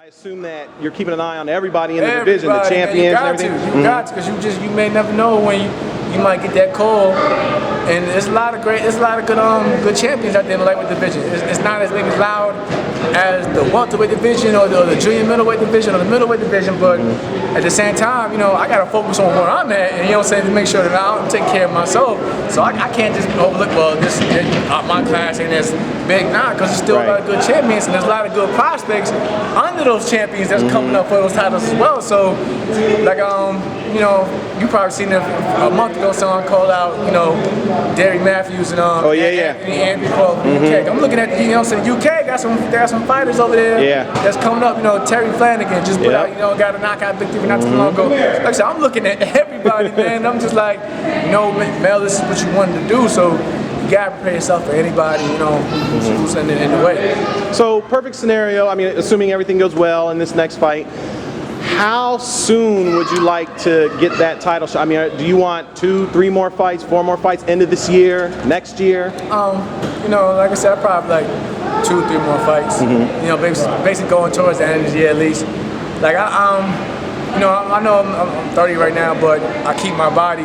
assume that you're keeping an eye on everybody in the division, the champions and everything. You got to, because you may never know when you might get that call. And there's a lot of good champions out there in the lightweight division. It's not as big as loud as the welterweight division or the junior middleweight division or the middleweight division, but at the same time, I gotta focus on where I'm at, and to make sure that I'm taking care of myself. So I can't just overlook, well, my class ain't as big now, because there's still a lot of good champions and there's a lot of good prospects under those champions that's coming up for those titles as well. So, like, you probably seen it a month ago. Someone called out, Derry Matthews and Andy Cole. I'm looking at UK got some fighters over there that's coming up. Terry Flanagan just put out, got a knockout victory not too long ago. Like I said, I'm looking at everybody, man. I'm just like, Mel, this is what you wanted to do, so you gotta prepare yourself for anybody, who's in the way. So, perfect scenario. I mean, assuming everything goes well in this next fight, how soon would you like to get that title shot? I mean, do you want 2, 3 more fights, 4 more fights, end of this year, next year? Like I said, I probably like 2 or 3 more fights. Basically going towards the end of the year at least. Like I know I'm 30 right now, but I keep my body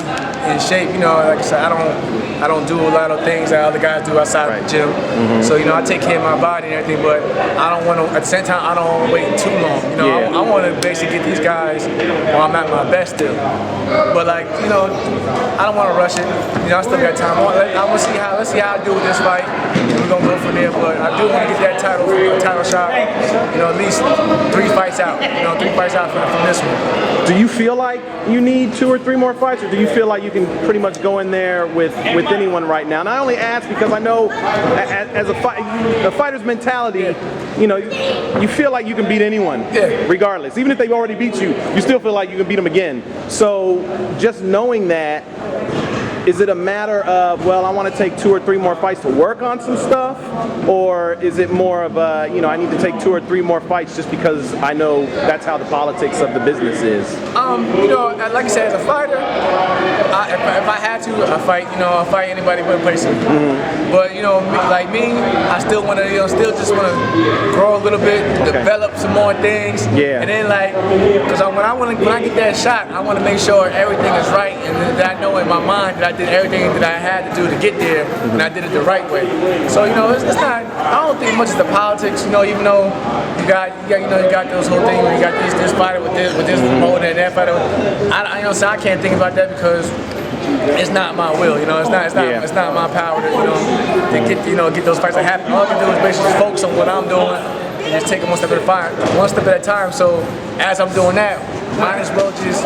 in shape. Like I said, I don't do a lot of things that other guys do outside of the gym. So I take care of my body and everything, but I don't want to. At the same time, I don't want to wait too long. I want to basically get these guys while I'm at my best still. But like I don't want to rush it. I still got time. Let's see how I do with this fight. We're gonna go from there, but I do want to get that title shot. At least 3 fights out. 3 fights out from this one. Do you feel like you need 2 or 3 more fights, or do you feel like you can pretty much go in there with anyone right now? And I only ask because I know, as a fighter's mentality, you feel like you can beat anyone, regardless. Even if they've already beat you, you still feel like you can beat them again. So just knowing that, is it a matter of, well, I want to take 2 or 3 more fights to work on some stuff? Or is it more of a, I need to take 2 or 3 more fights just because I know that's how the politics of the business is? Like I said, as a fighter, if I had to, I'll fight anybody but place. But, like me, I still want to, just want to grow a little bit, develop some more things. And then, because when I get that shot, I want to make sure everything is right and that I know in my mind that I did everything that I had to do to get there, and I did it the right way. So it's not. I don't think much of the politics. Even though you got those whole things. You got this fighter with this promoter and that fighter. So I can't think about that because it's not my will. It's not my power to get those fights to happen. All I can do is basically just focus on what I'm doing and just take it one step at a time. So as I'm doing that, might as well just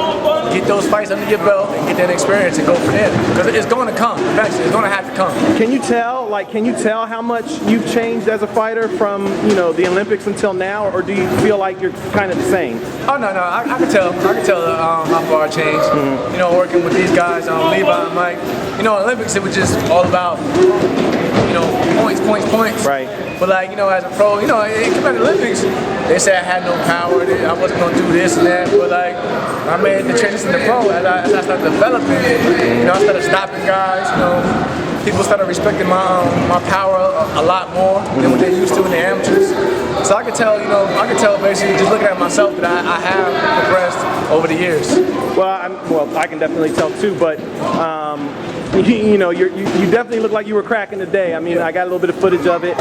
get those fights under your belt and get that experience and go from there. Because it's going to come. Eventually, it's going to have to come. Can you tell how much you've changed as a fighter from the Olympics until now, or do you feel like you're kind of the same? Oh no, I can tell. I can tell how far I changed. Working with these guys, Levi and Mike. Olympics, it was just all about points. Right. But as a pro, it came out of the Olympics. They said I had no power. I wasn't gonna do this and that. But I made the transition to pro as I started developing. I started stopping guys. People started respecting my power a lot more than what they used to in the amateurs. So I could tell, basically just looking at myself that I have progressed over the years. Well, I can definitely tell too, but you definitely look like you were cracking today. I mean, I got a little bit of footage of it.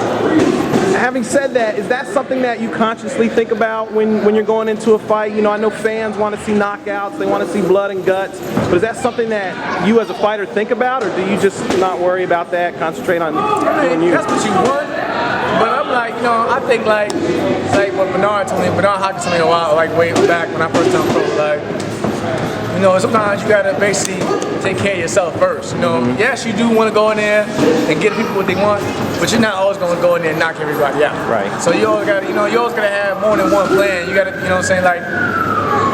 Having said that, is that something that you consciously think about when you're going into a fight? I know fans want to see knockouts, they want to see blood and guts, but is that something that you as a fighter think about, or do you just not worry about that, concentrate on doing you? That's what you want, but I'm like, I think like what Bernard Hopkins told me a while, way back when I first turned pro, sometimes you gotta basically take care of yourself first. Yes, you do want to go in there and get people what they want, but you're not always gonna go in there and knock everybody out. Right. So you always gotta, you always gotta have more than one plan. You gotta,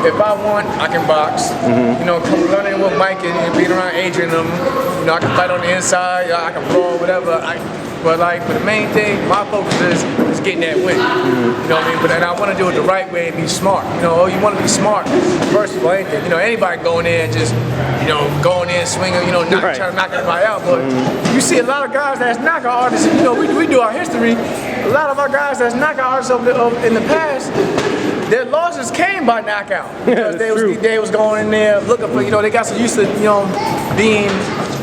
if I want, I can box. Come running with Mike and being around Adrian and them. I can fight on the inside. I can brawl, whatever. But the main thing, my focus is getting that win. You know what I mean? But then I want to do it the right way and be smart. You want to be smart first of all. Anything. Anybody can go in there and just, go in there and swing, trying to knock everybody out. But you see a lot of guys that's knockout artists. We do our history. A lot of our guys that's knockout artists in the past. came by knockout because That's they was going in there looking for, they got so used to, being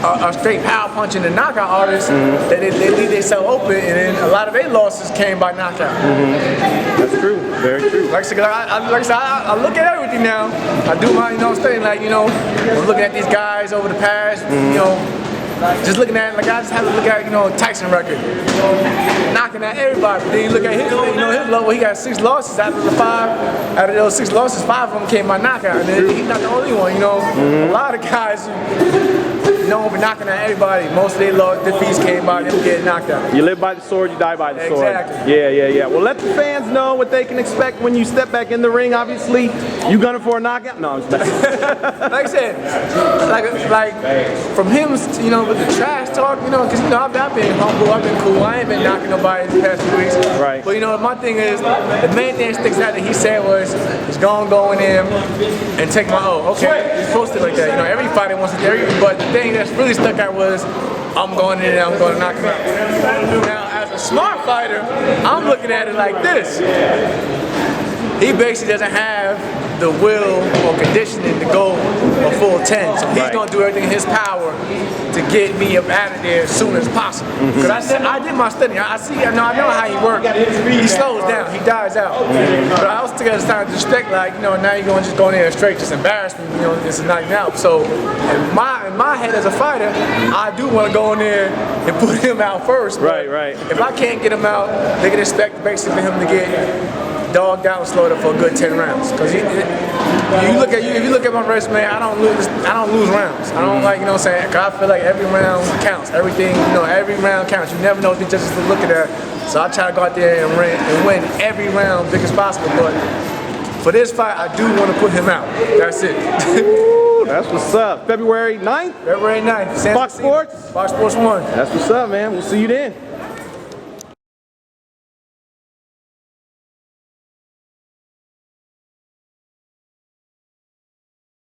a straight power punching and knockout artist that they leave themselves open, and then a lot of their losses came by knockout. That's true. Very true. Like I said, I look at everything now. I do my, studying, like, I'm looking at these guys over the past, just looking at it, like I just have to look at, Tyson record, knocking at everybody. But then you look at his, his level, he got 6 losses out of the 5. Out of those 6 losses, 5 of them came by knockout, and then he's not the only one. A lot of guys known for knocking at everybody. Most of their defeats came by them getting knocked out. You live by the sword, you die by the sword. Exactly. Yeah. Well, let the fans know what they can expect when you step back in the ring. Obviously, you gunning for a knockout? No, I'm just messing. Like I said, like from him, with the trash talk, because I've been humble, I've been cool. I ain't been knocking nobody the past few weeks. Right. But my thing is, the main thing that sticks out that he said was, "It's gonna go in there and take my O." Okay, he's supposed to like that. Every fighter wants to carry, but the thing that's really stuck out was, I'm going in there, I'm going to knock him out. Now, as a smart fighter, I'm looking at it like this. He basically doesn't have the will or conditioning to go a full 10. So he's going to do everything in his power to get me up out of there as soon as possible. Because I did my study. I know how he works. He slows down. He dies out. But I also took it as time to respect, like, now you're going to just go in there straight, just embarrass me, this is knocking out. So in my head as a fighter, I do want to go in there and put him out first. Right. If I can't get him out, they can expect basically him to get dogged out and slowed up for a good 10 rounds. Because if you look at my resume, I don't lose rounds. I don't like, Cause I feel like every round counts. Everything, every round counts. You never know what the judges are looking at. So I try to go out there and win every round big as possible. But for this fight, I do want to put him out. That's it. That's what's up. February 9th? February 9th. Fox Sports? Fox Sports 1. That's what's up, man. We'll see you then.